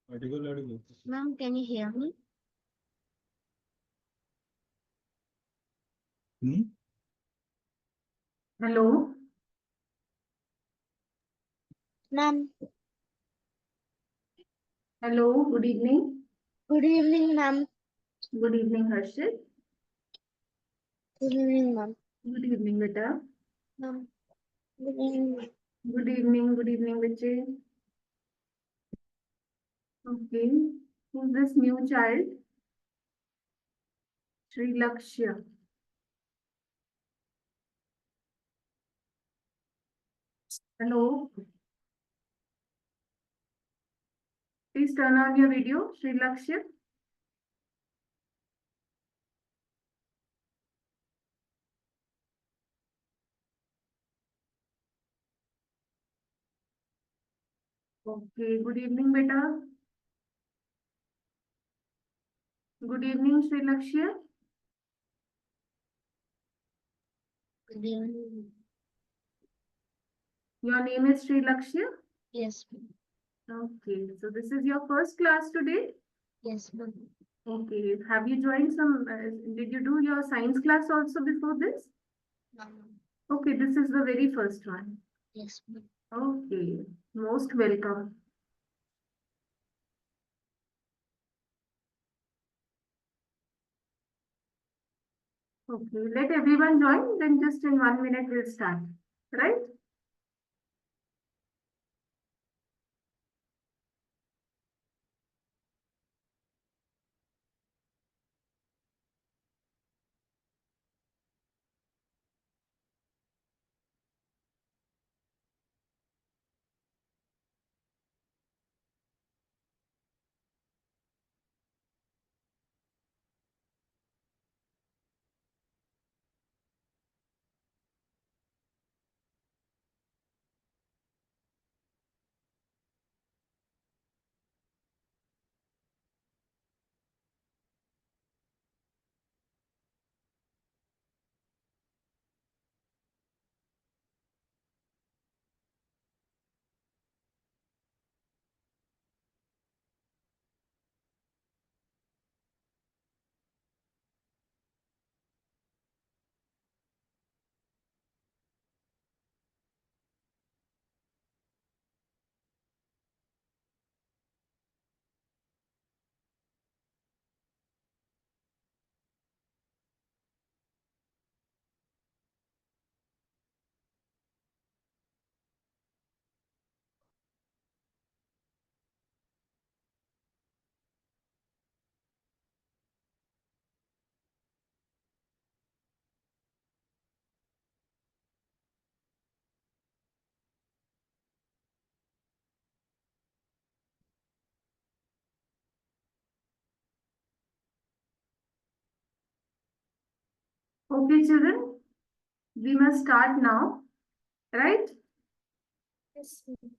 Ma'am, can you hear me? Hello. Ma'am, Hello. Good evening. good evening, ma'am. Good evening, Harshit. Good evening, ma'am. Good evening, beta. Ma'am, good evening. Good evening. Good evening, Vijay. Okay. Who's this new child? Sri Lakshya. Hello. Please turn on your video, Sri Lakshya. Okay. Good evening, beta. Good evening, Sri Lakshya. Good evening. Your name is Sri Lakshya? Yes, ma'am. Okay. So this is your first class today? Yes, ma'am. Okay. Have you joined some, did you do your science class also before this? Ma'am. Okay, this is the very first one. Yes, ma'am. Okay, most welcome. Okay, let everyone join, then just in 1 minute we'll start, right? Okay, children, we must start now, right? Yes, ma'am.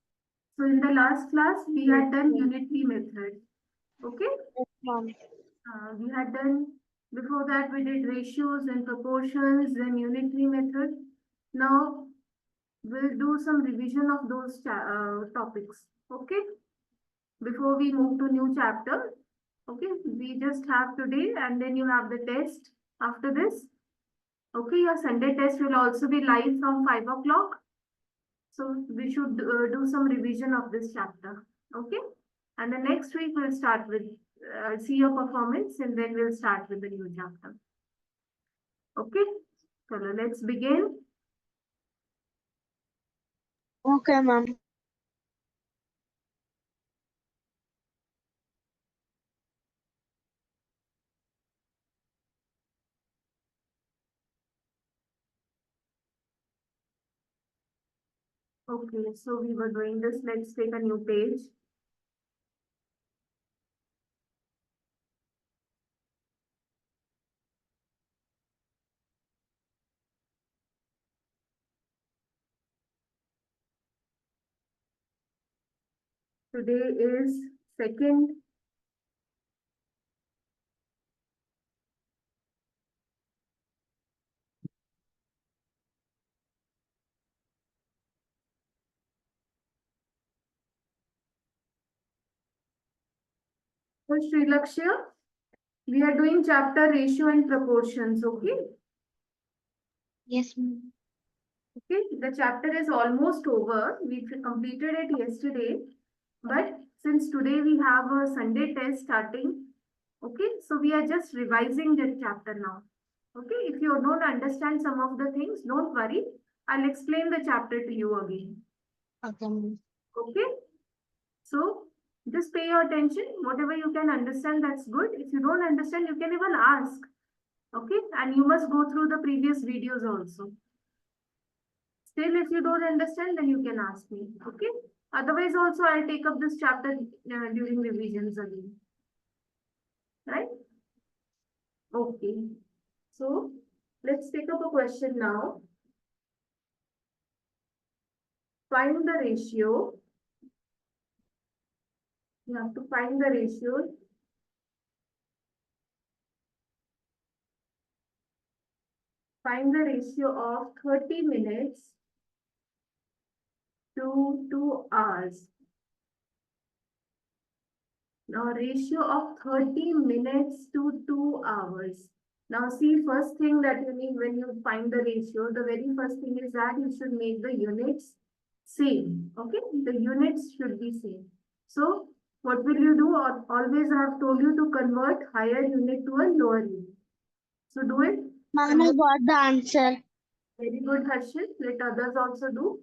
So in the last class, we had done unitary method, okay? Yes, ma'am. We had done, before that we did ratios and proportions, then unitary method. Now we'll do some revision of those topics, okay? Before we move to new chapter, okay? We just have today and then you have the test after this. Okay, your Sunday test will also be live from 5 o'clock. So we should do some revision of this chapter. Okay. And the next week we'll start with, see your performance and then we'll start with the new chapter. Okay. So let's begin. Okay, ma'am. Okay, so we were doing this. Let's take a new page. Today is 2nd So Sri Lakshya, we are doing chapter ratio and proportions, okay? Yes, ma'am. Okay, the chapter is almost over. We completed it yesterday, but since today we have a Sunday test starting, okay, so we are just revising that chapter now. Okay, if you don't understand some of the things, don't worry. I'll explain the chapter to you again. Okay, ma'am. Okay, so just pay your attention. Whatever you can understand, that's good. If you don't understand, you can even ask. Okay, and you must go through the previous videos also. Still, if you don't understand, then you can ask me. Okay. Otherwise, also I'll take up this chapter during revisions again. Right? Okay. So let's take up a question now. Find the ratio. You have to find the ratio. Find the ratio of 30 minutes to 2 hours. Now, ratio of 30 minutes to 2 hours. Now, see, first thing that you need when you find the ratio, the very first thing is that you should make the units same. Okay, the units should be same. So, what will you do? Always I have told you to convert higher unit to a lower unit. So, do it. Ma'am, I got the answer. Very good, Harshit. Let others also do.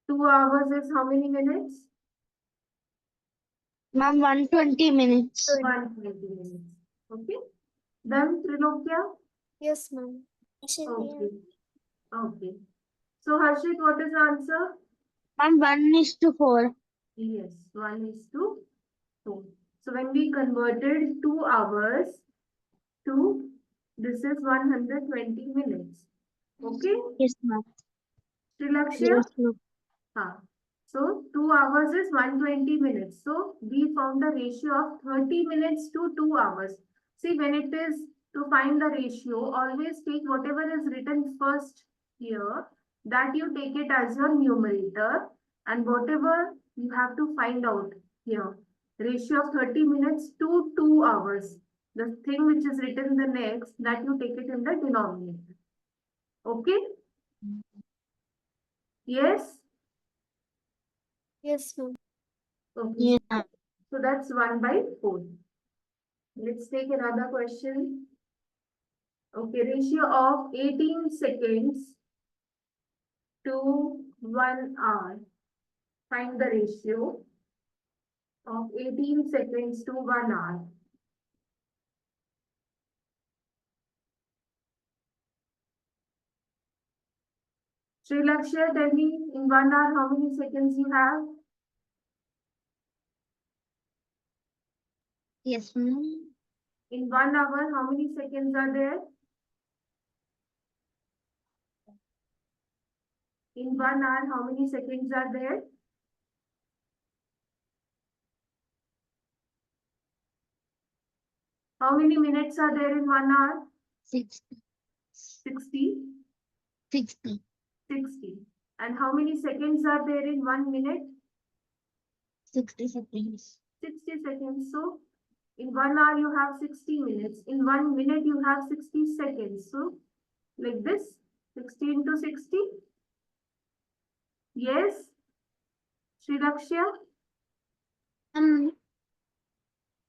Two hours is how many minutes? Ma'am, 120 minutes. 120 minutes. Okay. Then Trilokya. Yes, ma'am. Okay. Okay. So Harshit, what is the answer? Ma'am, 1:4. Yes, 1:4. So when we converted 2 hours to this is 120 minutes. Okay, Yes, ma'am. Trilakshya? Yes, ma'am. So 2 hours is 120 minutes. So we found the ratio of 30 minutes to 2 hours. See, when it is to find the ratio, always take whatever is written first here, that you take it as your numerator, and whatever you have to find out here, ratio of 30 minutes to 2 hours. The thing which is written the next, that you take it in the denominator. Okay? Yes? Yes, ma'am. Okay. Yeah. So that's 1/4. Let's take another question. Okay, ratio of 18 seconds to 1 hour. Find the ratio of 18 seconds to 1 hour. Sri Lakshya, tell me in 1 hour how many seconds you have? Yes, ma'am. In 1 hour, how many seconds are there? In 1 hour, how many seconds are there? How many minutes are there in 1 hour? 60. 60. 60. 60. And how many seconds are there in 1 minute? 60 seconds. 60 seconds. So in 1 hour you have 60 minutes. In 1 minute you have 60 seconds. So like this, 60 into 60. Yes, Sri Lakshya?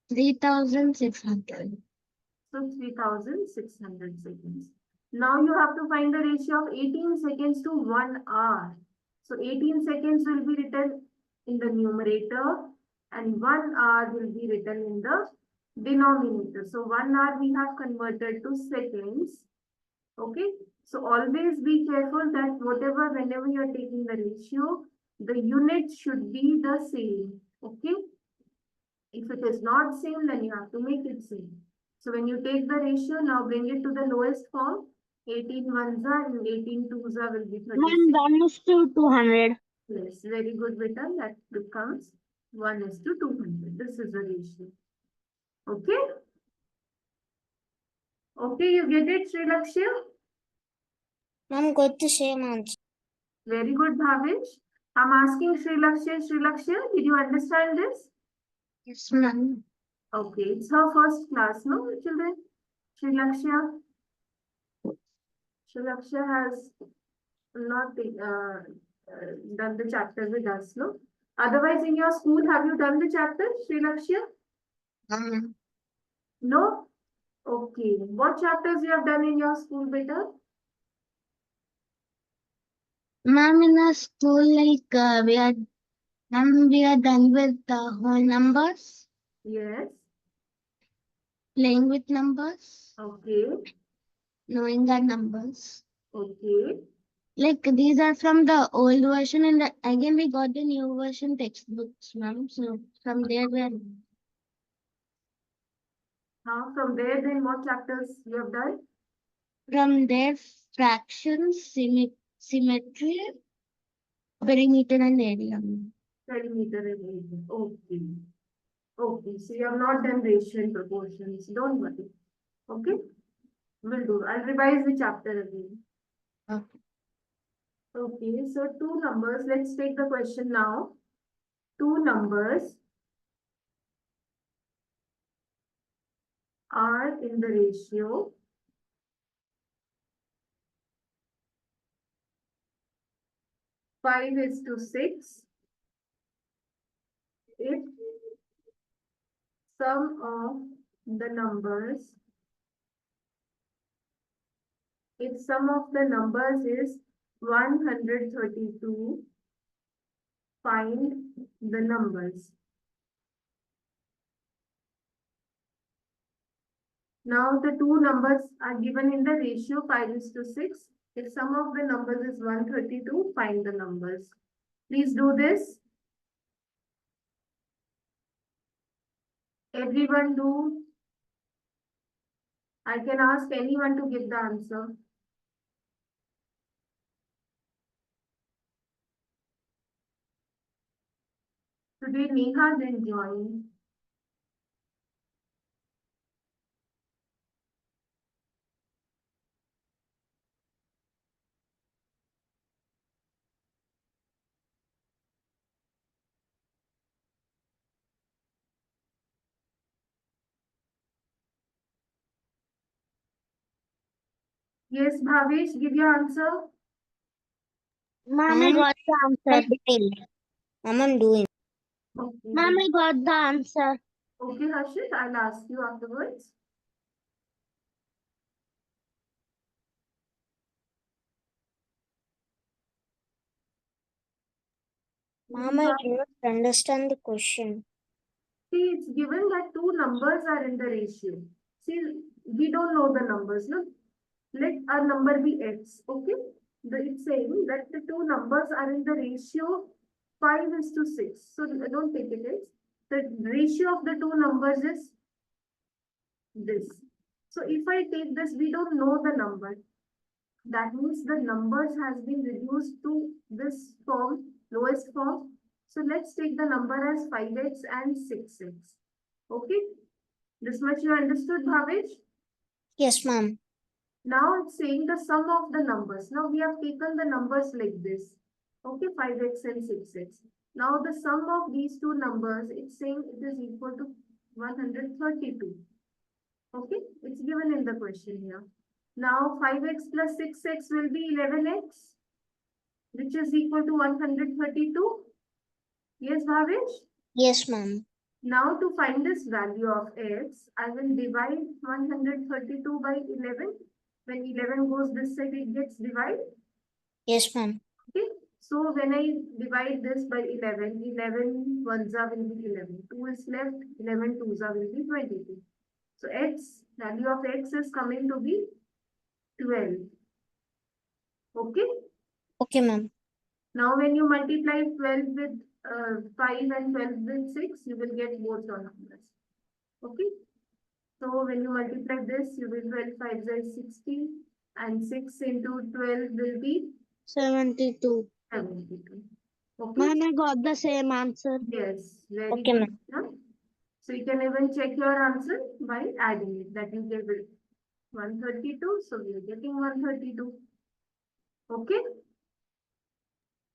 3,600. So 3,600 seconds. Now you have to find the ratio of 18 seconds to 1 hour. So 18 seconds will be written in the numerator and 1 hour will be written in the denominator. So 1 hour we have converted to seconds. Okay. So always be careful that whenever you are taking the ratio, the unit should be the same. Okay. If it is not same, then you have to make it same. So when you take the ratio, now bring it to the lowest form. 18 ones are and 18 twos are will be 36. Ma'am, 1:200. Yes, very good, Vita. That becomes 1:200. This is the ratio. Okay. Okay, you get it, Sri Lakshya? Ma'am, got the same answer. Very good, Bhavesh. I'm asking Sri Lakshya. Sri Lakshya, did you understand this? Yes, ma'am. Okay, it's her first class, no, children? Sri Lakshya. Sri Lakshya has not done the chapter with us, no? Otherwise, in your school, have you done the chapter, Sri Lakshya? No? Okay. What chapters you have done in your school, beta? Ma'am, in our school, like, we are done with the whole numbers, Yes. playing with numbers, Okay. knowing the numbers. Okay. Like, these are from the old version, and again, we got the new version textbooks, ma'am. So, from there, From there, then what chapters you have done? from there, fractions, symmetry, perimeter, and area. Perimeter and area. Okay. Okay. So you have not done ratio and proportions. Don't worry. Okay. Will do. I'll revise the chapter again. Okay. Okay. So two numbers. Let's take the question now. Two numbers are in the ratio 5:6 if sum of the numbers is 132, find the numbers. Now the two numbers are given in the ratio 5:6. If sum of the numbers is 132, find the numbers. Please do this. Everyone do. I can ask anyone to give the answer. Today Neha didn't join. Yes, Bhavesh, give your answer. Ma'am, I got the answer. Ma'am, I'm doing. Okay. Ma'am, I got the answer. Okay, Harshit, I'll ask you afterwards. Ma'am, I do not understand the question. See, it's given that two numbers are in the ratio. See, we don't know the numbers, no? Let a number be x, okay? It's saying that the two numbers are in the ratio 5:6. So don't take it as the ratio of the two numbers is this. So if I take this, we don't know the number. That means the numbers has been reduced to this form, lowest form. So let's take the number as 5x and 6x. Okay? This much you understood, Bhavesh? Yes, ma'am. Now it's saying the sum of the numbers. Now we have taken the numbers like this. Okay, 5x and 6x. Now the sum of these two numbers, it's saying it is equal to 132. Okay, it's given in the question here. Now 5x plus 6x will be 11x, which is equal to 132. Yes, Bhavesh? Yes, ma'am. Now to find this value of x, I will divide 132 by 11. When 11 goes this side, it gets divided. Yes, ma'am. Okay. So when I divide this by 11, 11 ones are will be 11. 2 is left, 11 twos are will be 22. So x, value of x is coming to be 12. Okay. Okay, ma'am. Now when you multiply 12 with 5 and 12 with 6, you will get both your numbers. Okay. So when you multiply this, you will 12 5 is 60 and 6 into 12 will be 72. 72. Okay. Ma'am, I got the same answer. Yes, very Okay, good. ma'am. Yeah? So you can even check your answer by adding it. That you get 132. So we are getting 132. Okay?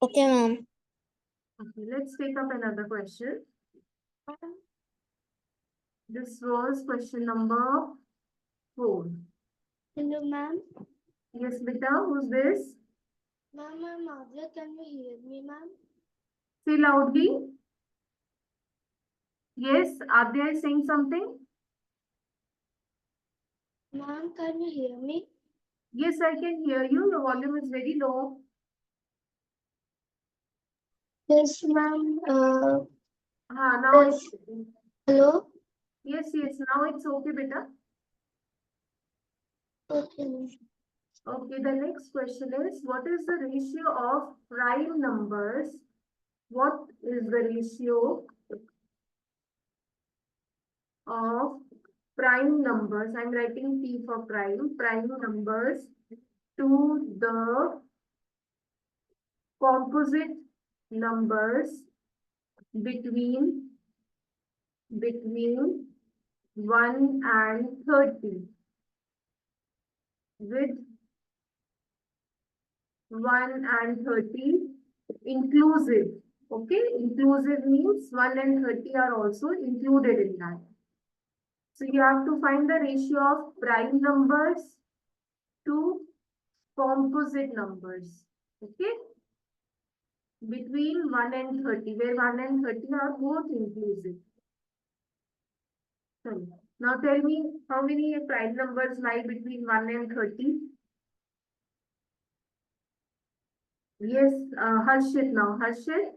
Okay, ma'am. Okay, let's take up another question. This was question number 4. Hello, ma'am. Yes, beta, who's this? Ma'am, I'm Adya. Can you hear me, ma'am? Say loudly. Yes, Adya is saying something. Ma'am, can you hear me? Yes, I can hear you. Your volume is very low. Yes, ma'am. Now Yes. it's Hello? yes, now it's okay, beta. Okay. Okay, the next question is, what is the ratio of prime numbers? What is the ratio of prime numbers? I'm writing P for prime numbers to the composite numbers between 1 and 30, with 1 and 30 inclusive. Okay, inclusive means 1 and 30 are also included in that. So you have to find the ratio of prime numbers to composite numbers. Okay, between 1 and 30, where 1 and 30 are both inclusive. So now tell me how many prime numbers lie between 1 and 30? Yes, Harshit now. Harshit?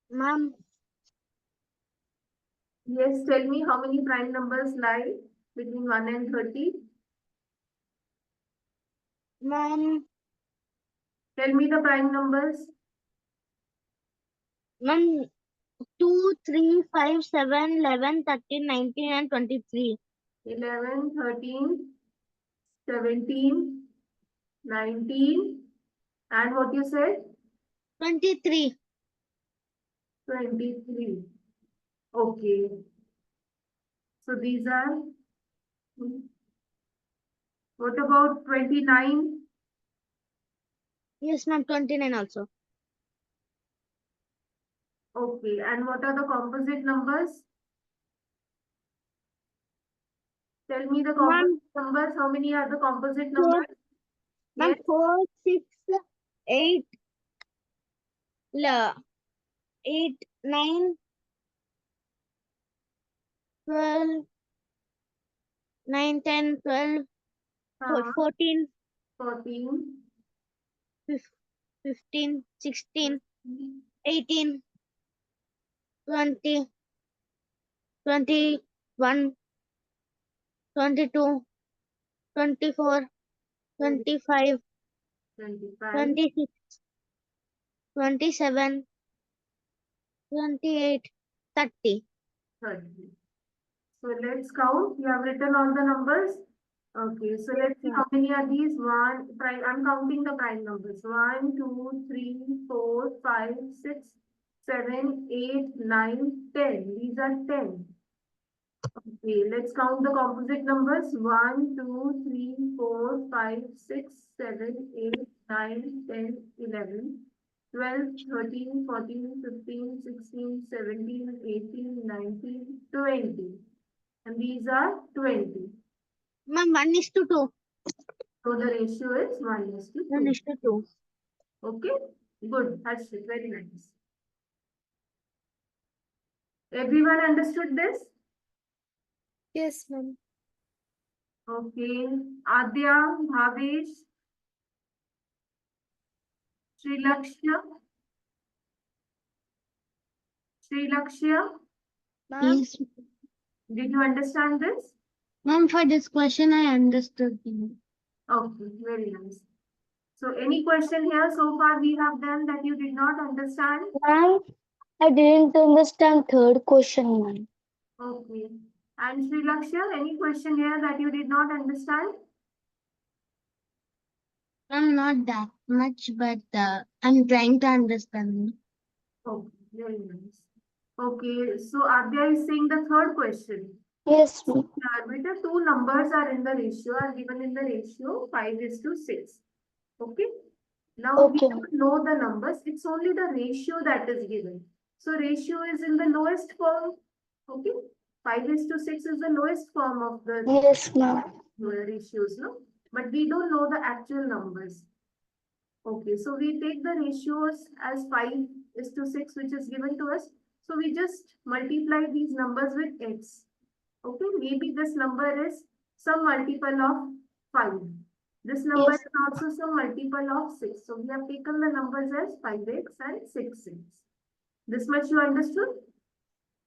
Ma'am, Yes, tell me how many prime numbers lie between 1 and 30? ma'am, Tell me the prime numbers. ma'am, 2, 3, 5, 7, 11, 13, 19, and 23. 11, 13, 17, 19, and what you said? 23. 23. Okay. So these are, what about 29? Yes, ma'am, 29 also. Okay. And what are the composite numbers? Tell me the Ma'am, composite numbers. How many are the composite 4, numbers? ma'am, Yes. 4, 6, 8, 8, 9, 12, 9, 10, 12, Uh, 14, 14, 15, 16, 18, 20, 21, 22, 24, 25, 25, 26, 27, 28, 30. 30. So let's count. You have written all the numbers. Okay, so let's see how many are these. I'm counting the prime numbers. 1, 2, 3, 4, 5, 6, 7, 8, 9, 10. These are 10. Okay, let's count the composite numbers. 1, 2, 3, 4, 5, 6, 7, 8, 9, 10, 11, 12, 13, 14, 15, 16, 17, 18, 19, 20. And these are 20. Ma'am, 1 is to 2. So the ratio is 1 is to 1 2. is to 2. Okay, good. That's it. Very nice. Everyone understood this? Yes, ma'am. Okay. Adya, Bhavesh, Srilakshya, Srilakshya, Ma'am, Yes. did you understand this? Ma'am, for this question, I understood you. Okay, very nice. So any question here so far we have done that you did not understand? Ma'am, I didn't understand third question, ma'am. Okay. And Srilakshya, any question here that you did not understand? I'm not that much, but I'm trying to understand. Okay, very nice. Okay, so Adya is saying the third question. Yes, ma'am. Here, two numbers are in the ratio, are given in the ratio 5:6. Okay. Now we Okay, don't know the numbers, it's only the ratio that is given. So ratio is in the lowest form. Okay. 5:6 is the lowest form of the yes, ma'am. ratios, no? But we don't know the actual numbers. Okay, so we take the ratios as 5:6, which is given to us. So we just multiply these numbers with x. Okay, maybe this number is some multiple of 5. This number Yes, is also some multiple of 6. So we have taken the numbers as 5x and 6x. This much you understood?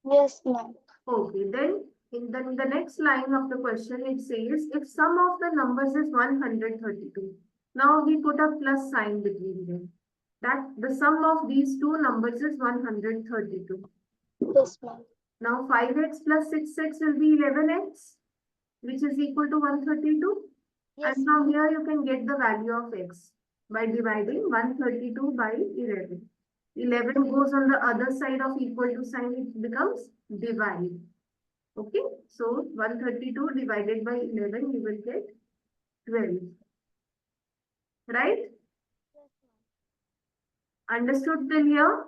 yes, ma'am. Okay, then in the next line of the question, it says if sum of the numbers is 132. Now we put a plus sign between them. That the sum of these two numbers is 132. Yes, ma'am. Now 5x plus 6x will be 11x, which is equal to 132. And Yes, from ma'am. here you can get the value of x by dividing 132 by 11. 11 goes on the other side of equal to sign, it becomes divide. Okay, so 132 divided by 11, you will get 12. Right? Understood till here?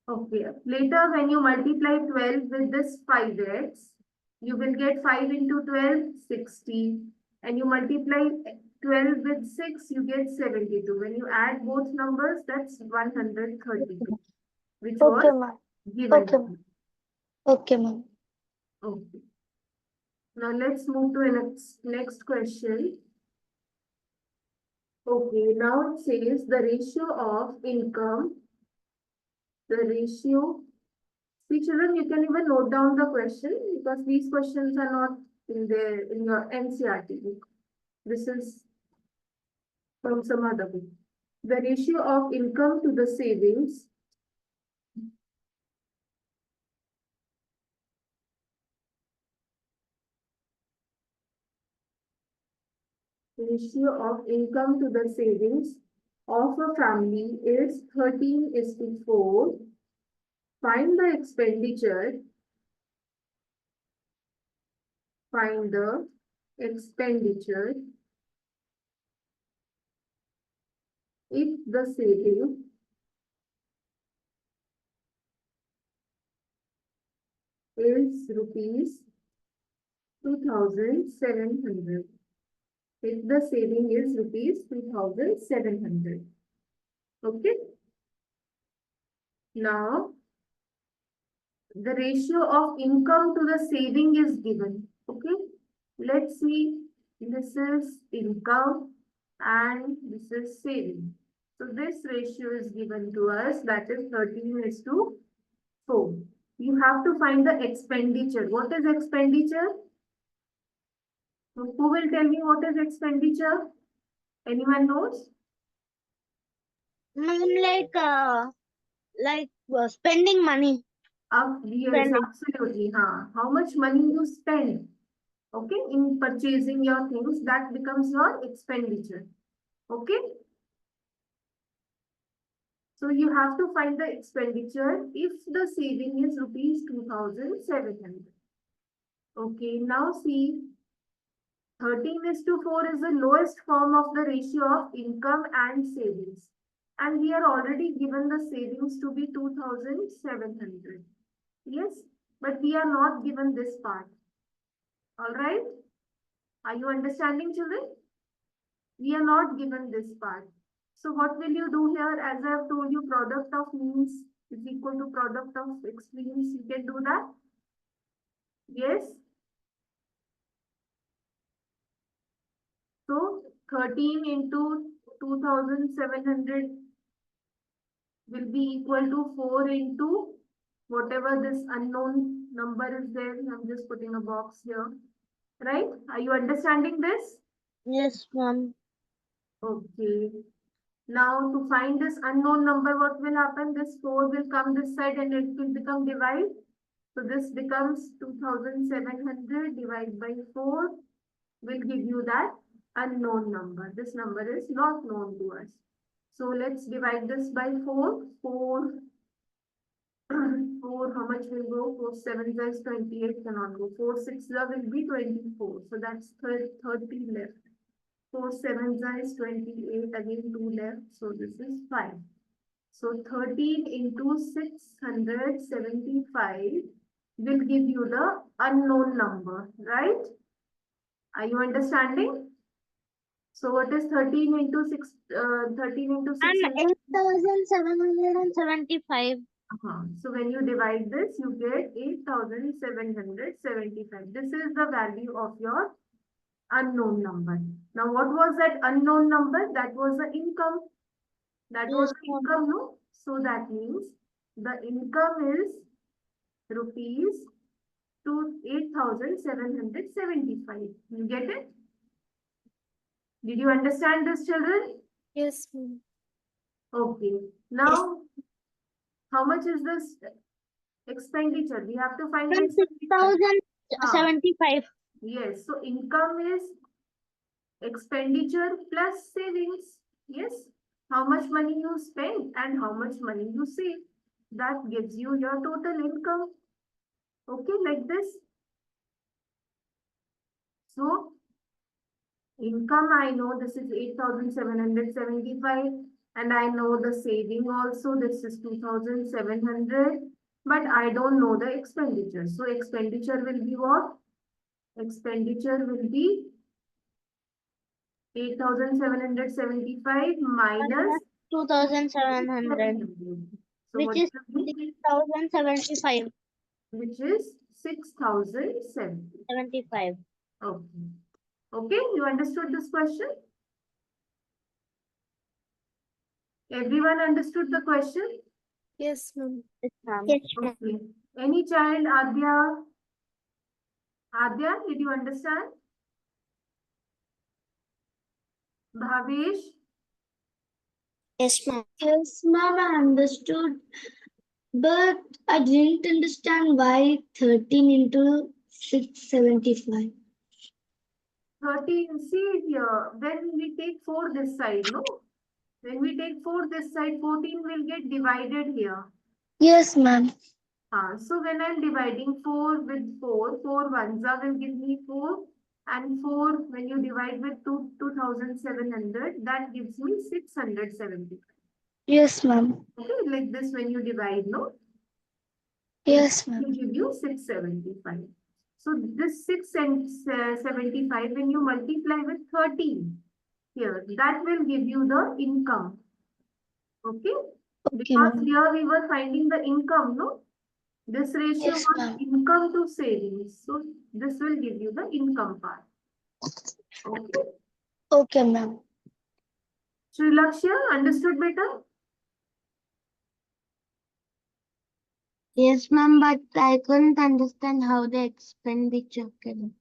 Okay. Later, when you multiply 12 with this 5x, you will get 5 into 12, 60. And you multiply 12 with 6, you get 72. When you add both numbers, that's 132, which Okay, was ma'am. given. Okay, ma'am. Okay, ma'am. Okay. Now let's move to the next question. Okay, now it says the ratio of income, the ratio. See, children, you can even note down the question because these questions are not in your NCRT book. This is from some other book. The ratio of income to the savings. Ratio of income to the savings of a family is 13:4. Find the expenditure. Find the expenditure if the saving is rupees 2,700. If the saving is rupees 2,700. Okay. Now, the ratio of income to the saving is given. Okay. Let's see. This is income and this is saving. So this ratio is given to us, that is 13:4. You have to find the expenditure. What is expenditure? Who will tell me what is expenditure? Anyone knows? Ma'am, spending money. Yes, Spending. absolutely. How much money you spend, okay, in purchasing your things, that becomes your expenditure. Okay. So you have to find the expenditure if the saving is rupees 2,700. Okay, now see, 13:4 is the lowest form of the ratio of income and savings. And we are already given the savings to be 2,700. Yes, but we are not given this part. All right. Are you understanding, children? We are not given this part. So what will you do here? As I have told you, product of means is equal to product of extremes. You can do that. Yes. So 13 into 2,700 will be equal to 4 into whatever this unknown number is there. I'm just putting a box here. Right? Are you understanding this? Yes, ma'am. Okay. Now to find this unknown number, what will happen? This 4 will come this side and it will become divide. So this becomes 2,700 divided by 4 will give you that unknown number. This number is not known to us. So let's divide this by 4. 4 4, how much will go? 4 7 is 28, cannot go. 4 6 will be 24. So that's 30 left. 4 7 is 28, again 2 left. So this is 5. So 13 into 675 will give you the unknown number, right? Are you understanding? So what is 13 into 6? 13 into 6. And 8,775. So when you divide this, you get 8,775. This is the value of your unknown number. Now, what was that unknown number? That was the income. That was Yes, the ma'am. income, no? So that means the income is rupees to 8,775. You get it? Did you understand this, children? Yes, ma'am. Okay. Now, how much is this expenditure? We have to find the expenditure. 6,075. Yes, so income is expenditure plus savings. Yes, how much money you spend and how much money you save. That gives you your total income. Okay, like this. So, income, I know this is 8,775, and I know the saving also, this is 2,700, but I don't know the expenditure. So, expenditure will be what? Expenditure will be 8,775 minus 2,700, 700. So which what is will be? 6,075. Which is 6,070. 75. Okay. Okay, you understood this question? Everyone understood the question? Yes, ma'am. Yes, ma'am. Yes, ma'am. Okay. Any child, Adya? Adya, did you understand? Bhavesh? Yes, ma'am. Yes, ma'am, I understood. But I didn't understand why 13 into 675. 13, see here, when we take 4 this side, no? When we take 4 this side, 14 will get divided here. Yes, ma'am. So when I'm dividing 4 with 4, 4 ones will give me 4, and 4 when you divide with 2,700, that gives me 670. Yes, ma'am. Okay, like this when you divide, no? Yes, It ma'am. will give you 675. So this 675, when you multiply with 13 here, that will give you the income. Okay? Okay, Because ma'am. here we were finding the income, no? This ratio Yes, was ma'am. income to savings. So this will give you the income part. Okay. Okay, ma'am. Srilakshya, understood better? Yes, ma'am, but I couldn't understand how the expenditure can.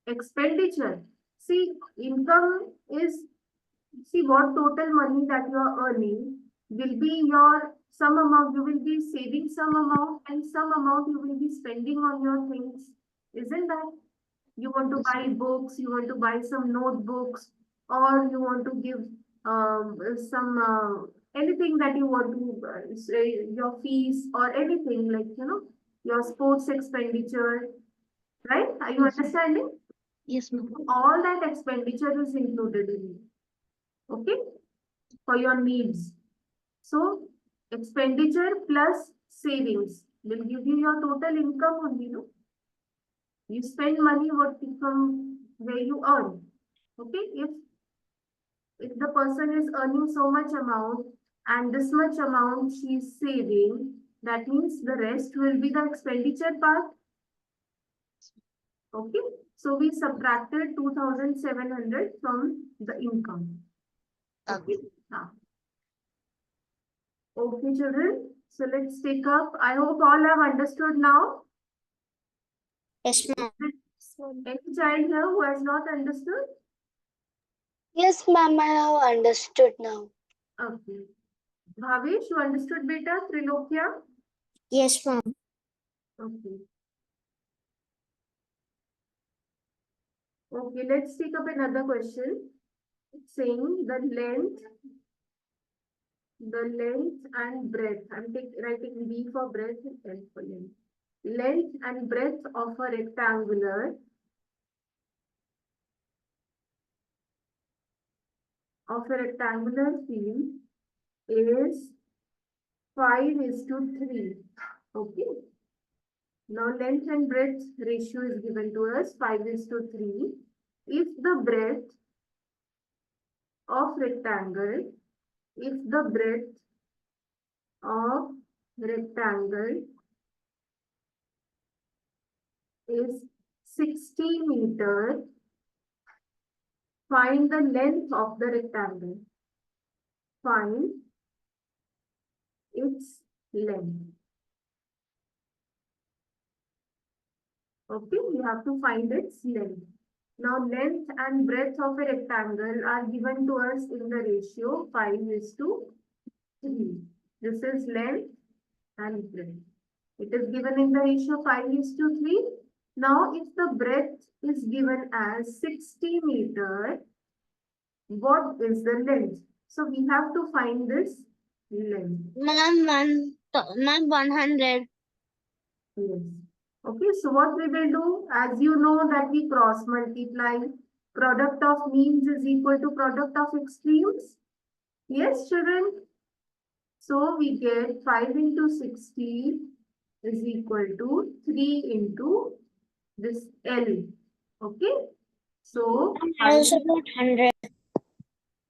Expenditure. See, income is, see what total money that you are earning will be your, some amount you will be saving some amount and some amount you will be spending on your things. Isn't that? You want to buy books, you want to buy some notebooks, or you want to give some anything that you want to say your fees or anything like your sports expenditure, right? Are you Yes. understanding? Yes, ma'am. All that expenditure is included in it, okay, for your needs. So expenditure plus savings will give you your total income only, no? You spend money what from where you earn. Okay, if the person is earning so much amount and this much amount she is saving, that means the rest will be the expenditure part. Okay, so we subtracted 2,700 from the income. Okay, now. Okay, children. So let's take up. I hope all have understood now. Yes, ma'am. Any child here who has not understood? Yes, ma'am, I have understood now. Okay. Bhavesh, you understood beta? Trilokya? Yes, ma'am. Okay. Okay, let's take up another question. It's saying the length the length and breadth. I'm writing B for breadth and L for length. Length and breadth of a rectangular field is 5:3. Okay. Now length and breadth ratio is given to us 5:3. If the breadth of rectangle, if the breadth of rectangle is 60 meters, find the length of the rectangle. Find its length. Okay, you have to find its length. Now, length and breadth of a rectangle are given to us in the ratio 5:3. This is length and breadth. It is given in the ratio 5:3. Now, if the breadth is given as 60 meters, what is the length? So, we have to find this length. Ma'am, 100. Yes. Okay, so what we will do, as you know that we cross multiply, product of means is equal to product of extremes. Yes, children. So we get 5 into 60 is equal to 3 into this L. Okay. So I also got 100.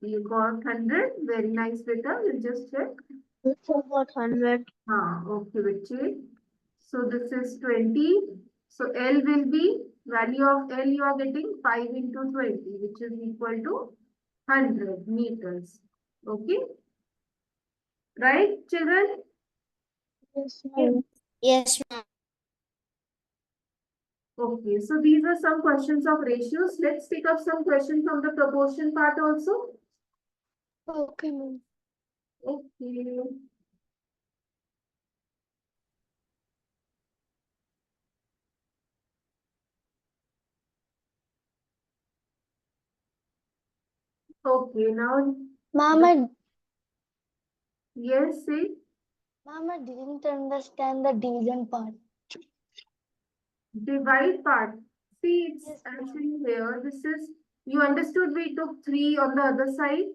you got 100. Very nice, beta. We'll just check. Also got 100. Okay, Vichy. So this is 20. So L will be, value of L you are getting 5 into 20, which is equal to 100 meters. Okay. Right, children? Yes, ma'am. Yes, ma'am. Okay, so these are some questions of ratios. Let's take up some questions from the proportion part also. Okay, ma'am. Okay. Okay, now, Ma'am, yes, say. I didn't understand the division part. Divide part. See, it's Yes, ma'am. actually here. This is, you understood we took 3 on the other side.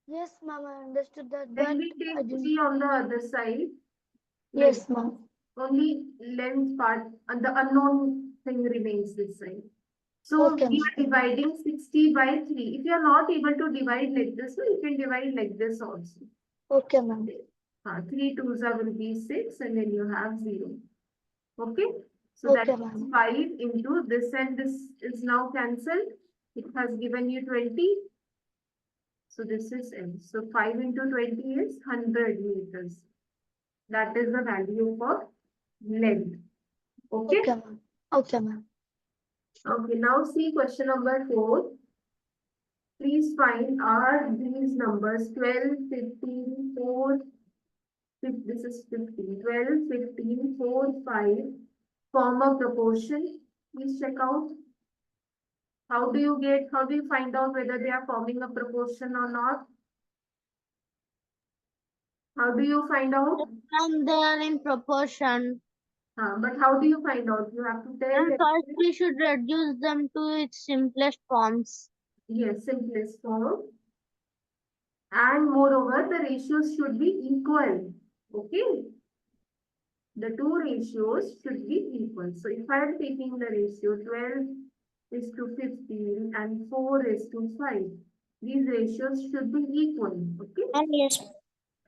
Yes, ma'am, I understood that, Then but we I take didn't. 3 on the other side. Like Yes, ma'am. only length part and the unknown thing remains this side. So Okay, we ma'am. are dividing 60 by 3. If you are not able to divide like this, so you can divide like this also. Okay, ma'am. 3 twos will be 6 and then you have 0. Okay. So Okay, that is ma'am. 5 into this and this is now cancelled. It has given you 20. So this is n. So 5 into 20 is 100 meters. That is the value for length. Okay. Okay, ma'am. Okay, ma'am. Okay. Now see question number 4. Please find are these numbers 12, 15, 4, this is 15, 12, 15, 4, 5 form a proportion. Please check out. How do you find out whether they are forming a proportion or not? How do you find out? Ma'am, they are in proportion. But how do you find out? You have to tell And them. first we should reduce them to its simplest forms. Yes, simplest form. And moreover, the ratios should be equal. Okay. The two ratios should be equal. So if I am taking the ratio 12 is to 15 and 4 is to 5, these ratios should be equal. Okay. Yes,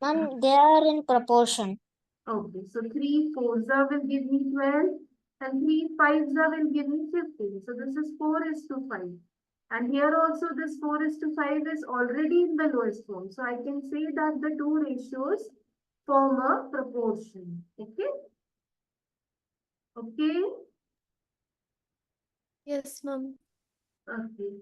ma'am, they are in proportion. Okay. So 3 fours will give me 12 and 3 fives will give me 15. So this is 4 is to 5. And here also this 4 is to 5 is already in the lowest form. So I can say that the two ratios form a proportion. Okay. Okay. Yes, ma'am. Okay.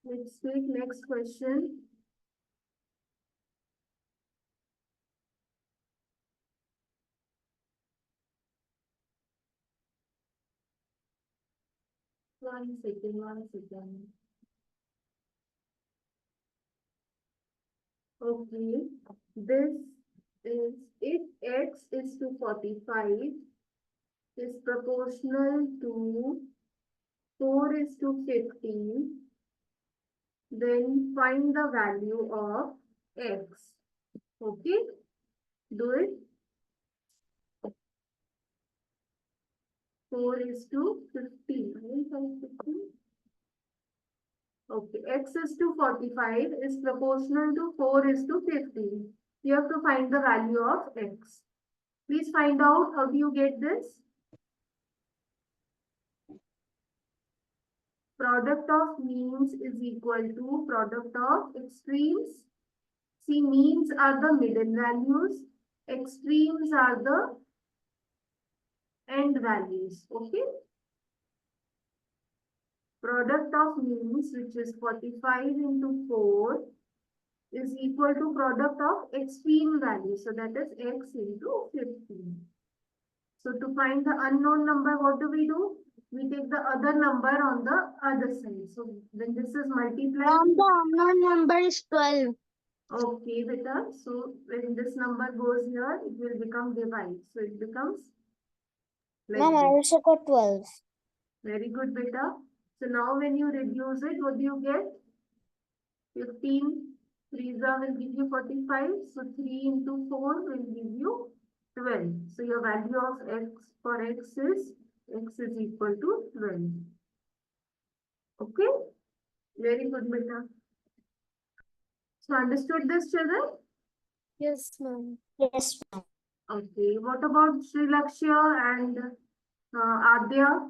Let's take next question. One second, 1 second. Okay, this is if x is to 45 is proportional to 4 is to 15, then find the value of x. Okay, do it. 4 is to 15. Okay, x is to 45 is proportional to 4 is to 15. You have to find the value of x. Please find out how do you get this. Product of means is equal to product of extremes. See, means are the middle values. Extremes are the end values. Okay. Product of means, which is 45 into 4, is equal to product of extreme value. So that is x into 15. So to find the unknown number, what do? We take the other number on the other side. So when this is multiplied. The unknown number is 12. Okay, beta. So when this number goes here, it will become divide. So it becomes like Ma'am, I this. also got 12. Very good, beta. So now when you reduce it, what do you get? 15. 3 will give you 45. So 3 into 4 will give you 12. So your value of x for x is equal to 12. Okay? Very good, beta. So understood this, children? Yes, ma'am. Yes, ma'am. Okay. What about Sri Lakshya and Adya?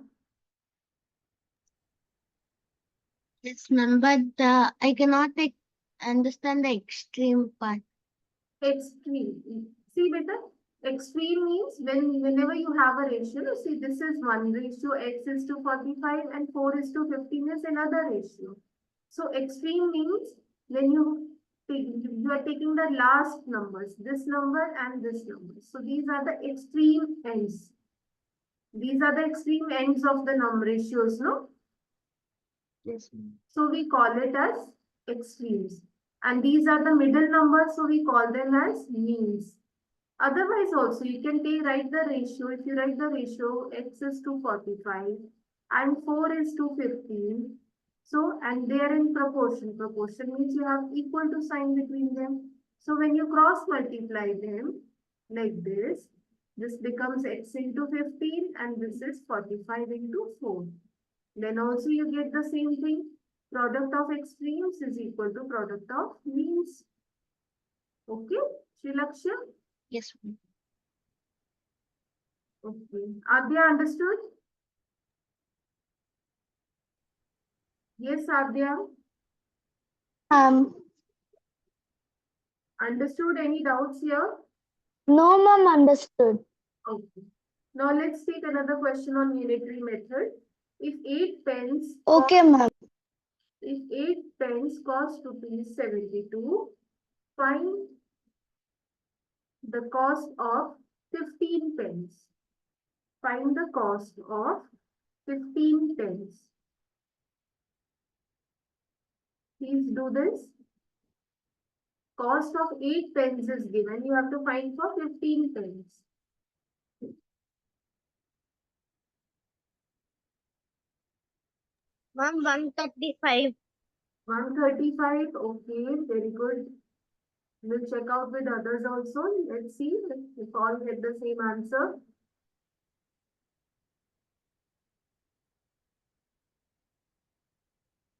Yes, ma'am, but I cannot understand the extreme part. Extreme. See, beta, extreme means whenever you have a ratio, see, this is one ratio, x is to 45 and 4 is to 15 is another ratio. So extreme means when you are taking the last numbers, this number and this number. So these are the extreme ends. These are the extreme ends of the number ratios, no? Yes, ma'am. So we call it as extremes. And these are the middle numbers, so we call them as means. Otherwise also, you can write the ratio. If you write the ratio, x is to 45 and 4 is to 15. So, and they are in proportion. Proportion means you have equal to sign between them. So when you cross multiply them like this becomes x into 15 and this is 45 into 4. Then also you get the same thing. Product of extremes is equal to product of means. Okay, Sri Lakshya? Yes, ma'am. Okay. Adya, understood? Yes, Adya. Understood? Any doubts here? No, ma'am, understood. Okay. Now let's take another question on unitary method. If 8 pence Okay, ma'am. if 8 pence cost rupees 72, find the cost of 15 pence. Find the cost of 15 pence. Please do this. Cost of 8 pence is given. You have to find for 15 pence. Ma'am, 135. 135. Okay, very good. We'll check out with others also. Let's see if all get the same answer.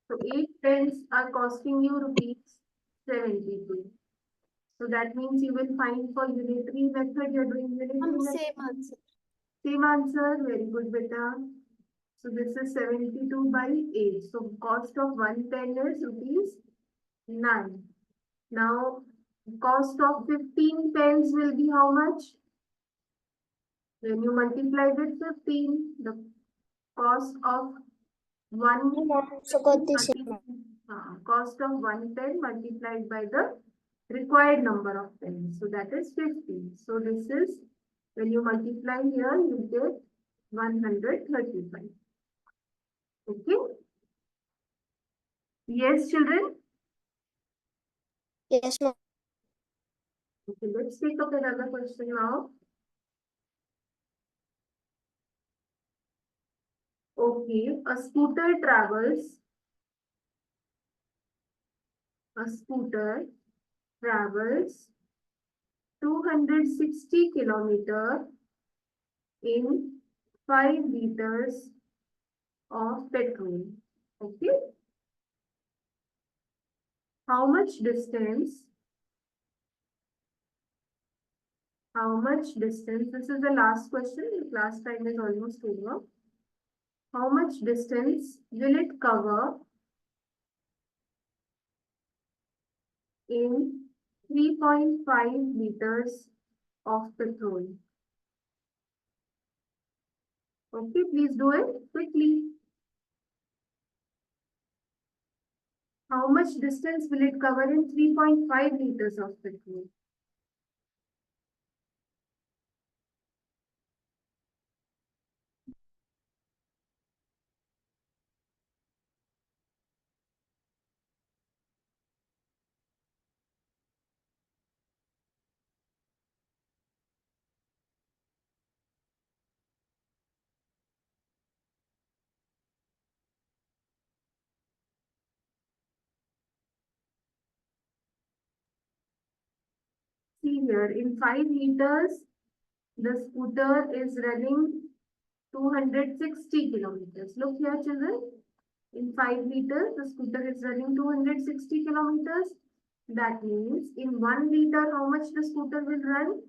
So 8 pence are costing you rupees 72. So that means you will find for unitary method, you're doing unitary method. Same answer. Same answer. Very good, beta. So this is 72 by 8. So cost of 1 pen is rupees 9. Now cost of 15 pens will be how much? When you multiply with 15, the cost of one So got this. cost of 1 pen multiplied by the required number of pens. So that is 50. So this is when you multiply here, you get 135. Okay. Yes, children. Yes, ma'am. Okay, let's take up another question now. Okay, a scooter travels 260 kilometers in 5 liters of petrol. Okay. How much distance? This is the last question. The class time is almost over. How much distance will it cover in 3.5 liters of petrol? Okay, please do it quickly. How much distance will it cover in 3.5 liters of petrol? See here, in 5 liters, the scooter is running 260 kilometers. Look here, children. In 5 liters, the scooter is running 260 kilometers. That means in 1 liter, how much the scooter will run?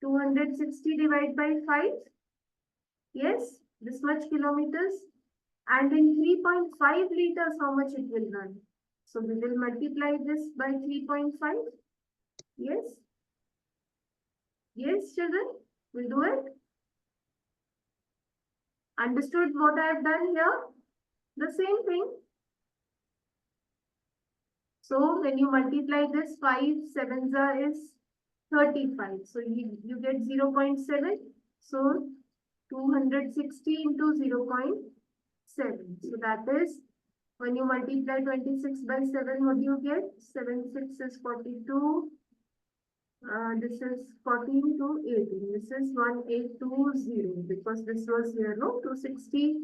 260 divided by 5. Yes, this much kilometers. And in 3.5 liters, how much it will run? So we will multiply this by 3.5. Yes. Yes, children, we'll do it. Understood what I have done here? The same thing. So when you multiply this, 5 sevens is 35. So you get 0.7. So 260 into 0.7. So that is, when you multiply 26 by 7, what do you get? 7 6 is 42. This is 14 to 18. This is 1820 because this was here, no? 260.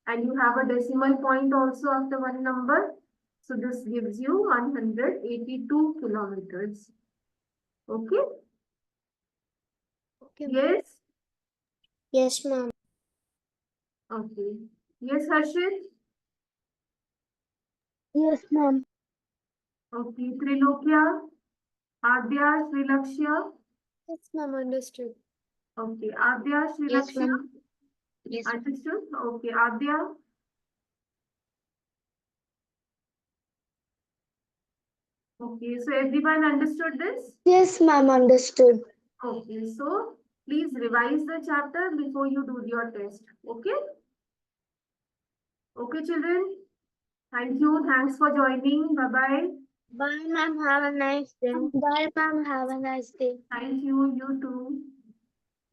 And you have a decimal point also after one number. So this gives you 182 kilometers. Okay? Okay. Yes? Yes, ma'am. Okay. Yes, Harshit? Yes, ma'am. Okay. Trilokya? Adya, Srilakshya? Yes, ma'am. Understood. Okay. Adya, Yes, Srilakshya? ma'am. Yes. Understood? Okay. Adya? Okay. So everyone understood this? Yes, ma'am. Understood. Okay. So please revise the chapter before you do your test. Okay? Okay, children? Thank you. Thanks for joining. Bye-bye. Bye, ma'am. Have a nice day. Bye, ma'am. Have a nice day. Thank you. You too.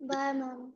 Bye, ma'am.